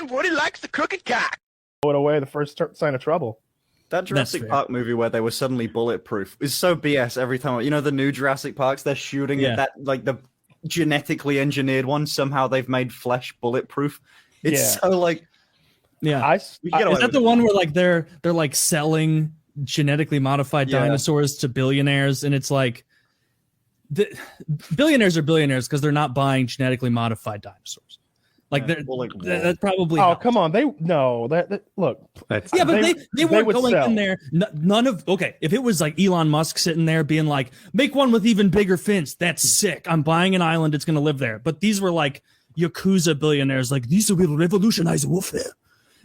And Woody likes the crooked cock. Throw it away, the first sign of trouble. That Jurassic Park movie where they were suddenly bulletproof is so BS every time. You know, the new Jurassic Parks, they're shooting at that, like the genetically engineered one. Somehow they've made flesh bulletproof. It's so like, is that the one where like they're like selling genetically modified dinosaurs to billionaires, and it's like billionaires are billionaires because they're not buying genetically modified dinosaurs. Like that's probably come on, look, that's but they weren't going in there. None of if it was like Elon Musk sitting there being like, make one with even bigger fins, that's sick, I'm buying an island, it's gonna live there. But these were like Yakuza billionaires, like these will revolutionize warfare,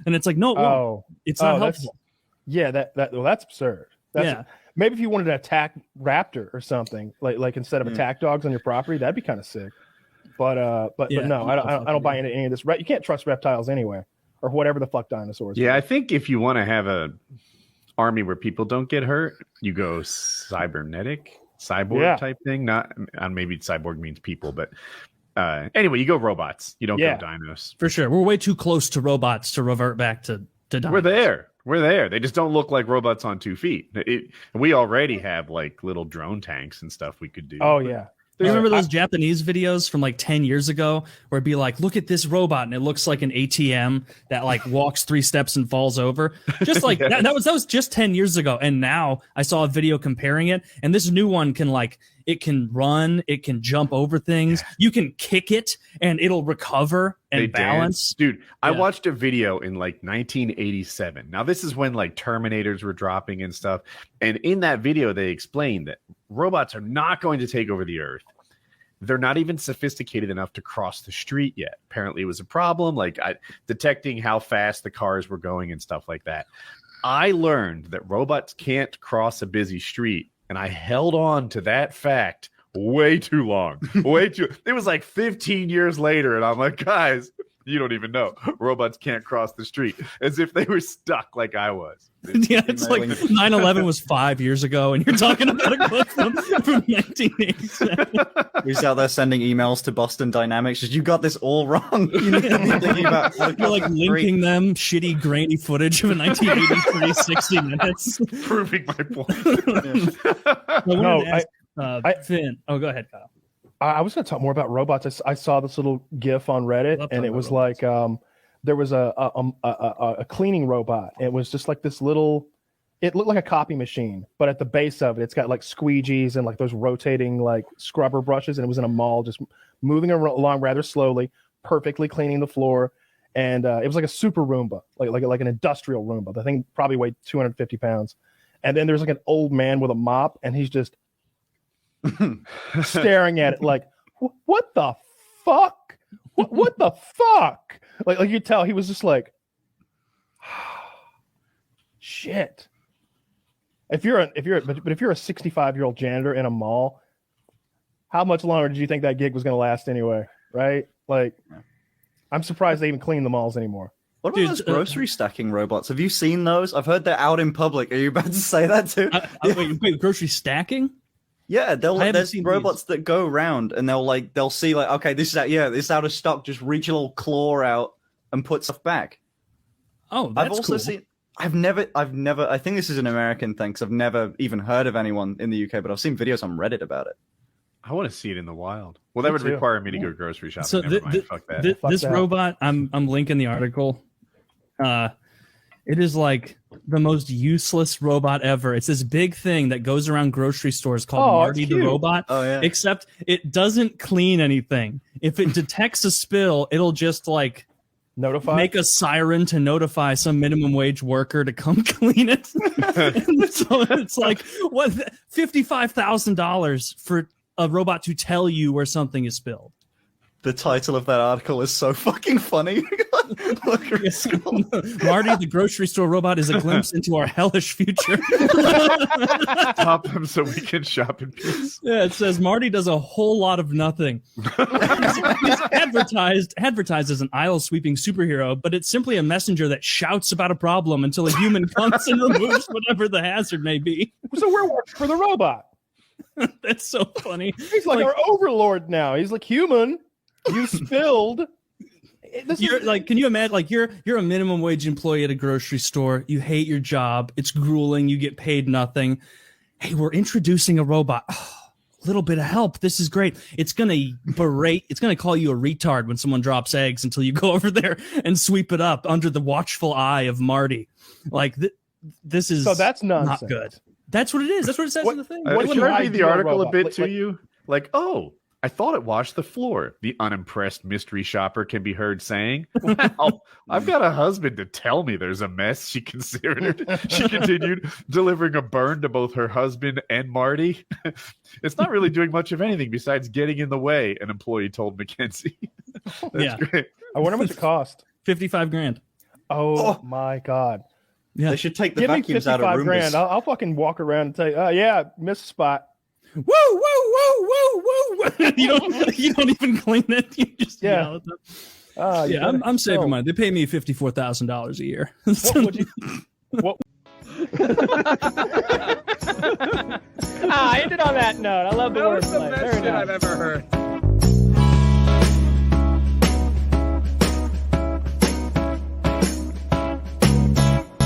and it's like it's not helpful. That's absurd. Maybe if you wanted to attack raptor or something, like instead of attack dogs on your property, that'd be kind of sick. But no, I don't buy into any of this. You can't trust reptiles anywhere, or whatever the fuck dinosaurs. Yeah, I think if you want to have a army where people don't get hurt, you go cybernetic, cyborg type thing. Not maybe cyborg means people, but anyway, you go robots. You don't go dinos. For sure, we're way too close to robots to revert back to dinos. We're there. They just don't look like robots on 2 feet. We already have like little drone tanks and stuff we could do. Oh yeah. Do you remember those Japanese videos from like 10 years ago where it'd be like, look at this robot and it looks like an ATM that like walks 3 steps and falls over? Just like that was just 10 years ago. And now I saw a video comparing it, and this new one can it can run, it can jump over things. You can kick it and it'll recover and balance. Dude, I watched a video in like 1987. Now this is when like Terminators were dropping and stuff. And in that video, they explained that robots are not going to take over the earth. They're not even sophisticated enough to cross the street yet. Apparently it was a problem, like detecting how fast the cars were going and stuff like that. I learned that robots can't cross a busy street, and I held on to that fact way too long. It was like 15 years later, and I'm like, guys, you don't even know. Robots can't cross the street, as if they were stuck like I was. It's like 9/11 was 5 years ago, and you're talking about a clip from 1987. He's out there sending emails to Boston Dynamics. You got this all wrong. You're like linking them shitty, grainy footage of a 1983 60 Minutes. Proving my point. Finn. Oh, go ahead, Kyle. I was going to talk more about robots. I saw this little GIF on Reddit, and it was like there was a cleaning robot. It was just like this little. It looked like a copy machine, but at the base of it, it's got like squeegees and like those rotating like scrubber brushes, and it was in a mall, just moving along rather slowly, perfectly cleaning the floor. And it was like a super Roomba, like an industrial Roomba. The thing probably weighed 250 pounds. And then there's like an old man with a mop, and he's just staring at it like, what the fuck? What the fuck? Like you could tell he was just like, shit. If you're a 65-year-old janitor in a mall, how much longer did you think that gig was going to last anyway? Right? Like, I'm surprised they even clean the malls anymore. What about those grocery stacking robots? Have you seen those? I've heard they're out in public. Are you about to say that too? Wait, grocery stacking? Yeah, there's robots that go around and they'll see like, okay, this is out of stock. Just reach a little claw out and put stuff back. Oh, that's I've also cool. seen. I've never. I think this is an American thing because I've never even heard of anyone in the UK, but I've seen videos on Reddit about it. I want to see it in the wild. Well, that would require me to go grocery shopping. So Never mind. Fuck that. This robot, I'm linking the article. It is like the most useless robot ever. It's this big thing that goes around grocery stores called Marty the Robot. Oh, yeah. Except it doesn't clean anything. If it detects a spill, it'll just like make a siren to notify some minimum wage worker to come clean it. So it's like what $55,000 for a robot to tell you where something is spilled. The title of that article is so fucking funny. Marty, the grocery store robot, is a glimpse into our hellish future. Stop them so we can shop in peace. Yeah, it says Marty does a whole lot of nothing. He's advertised as an aisle-sweeping superhero, but it's simply a messenger that shouts about a problem until a human comes and removes whatever the hazard may be. So we're working for the robot. That's so funny. He's like our overlord now. He's like, human, you spilled. You're like, can you imagine? Like, you're a minimum wage employee at a grocery store. You hate your job. It's grueling. You get paid nothing. Hey, we're introducing a robot. Oh, little bit of help. This is great. It's gonna berate. It's gonna call you a retard when someone drops eggs until you go over there and sweep it up under the watchful eye of Marty. Like this is so that's nonsense. Not good. That's what it is. That's what it says in the thing. Should I read the article a bit to you? Like, oh, I thought it washed the floor. The unimpressed mystery shopper can be heard saying, well, I've got a husband to tell me there's a mess, she considered. She continued, delivering a burn to both her husband and Marty. It's not really doing much of anything besides getting in the way, an employee told Mackenzie. That's great. I wonder how much it cost. $55,000. Oh my God. Yeah. They should take the Give vacuums out of Roombas. $55,000. I'll fucking walk around and say, yeah, missed a spot. Woo, woo, woo, woo, woo. you don't even clean it. You just yell at them. I'm saving money. They pay me $54,000 a year. What would you? What? I ended on that note. I love the wordplay. That was the best shit I've ever heard.